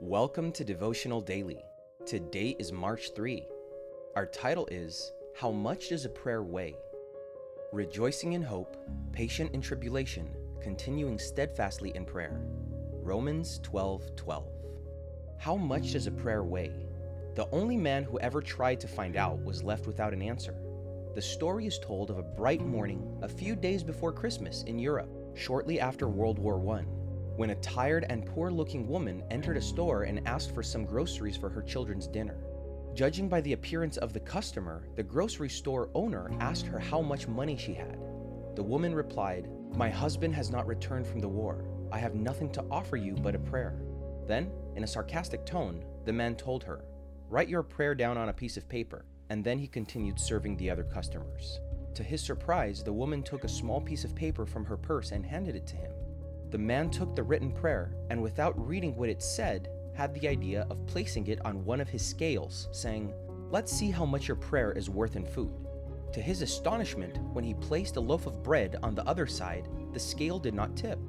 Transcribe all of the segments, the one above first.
Welcome to Devotional Daily. Today is March 3. Our title is, How Much Does a Prayer Weigh? Rejoicing in hope, patient in tribulation, continuing steadfastly in prayer. Romans 12:12. How much does a prayer weigh? The only man who ever tried to find out was left without an answer. The story is told of a bright morning a few days before Christmas in Europe, shortly after World War I. When a tired and poor-looking woman entered a store and asked for some groceries for her children's dinner. Judging by the appearance of the customer, the grocery store owner asked her how much money she had. The woman replied, "My husband has not returned from the war. I have nothing to offer you but a prayer." Then, in a sarcastic tone, the man told her, "Write your prayer down on a piece of paper," and then he continued serving the other customers. To his surprise, the woman took a small piece of paper from her purse and handed it to him. The man took the written prayer and, without reading what it said, had the idea of placing it on one of his scales, saying, "Let's see how much your prayer is worth in food." To his astonishment, when he placed a loaf of bread on the other side, the scale did not tip.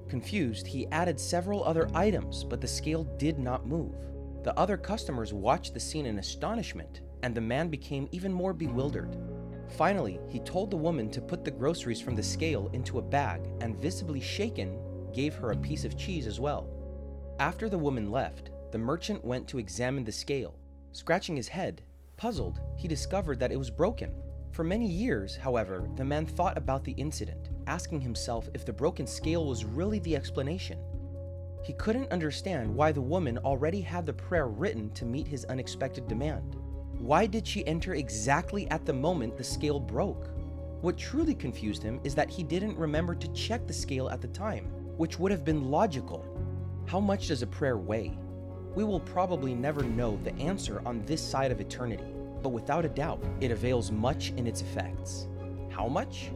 Confused, he added several other items, but the scale did not move. The other customers watched the scene in astonishment, and the man became even more bewildered. Finally, he told the woman to put the groceries from the scale into a bag and, visibly shaken, gave her a piece of cheese as well. After the woman left, the merchant went to examine the scale. Scratching his head, puzzled, he discovered that it was broken. For many years, however, the man thought about the incident, asking himself if the broken scale was really the explanation. He couldn't understand why the woman already had the prayer written to meet his unexpected demand. Why did she enter exactly at the moment the scale broke? What truly confused him is that he didn't remember to check the scale at the time, which would have been logical. How much does a prayer weigh? We will probably never know the answer on this side of eternity, but without a doubt, it avails much in its effects. How much?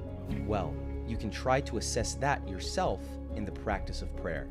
Well, you can try to assess that yourself in the practice of prayer.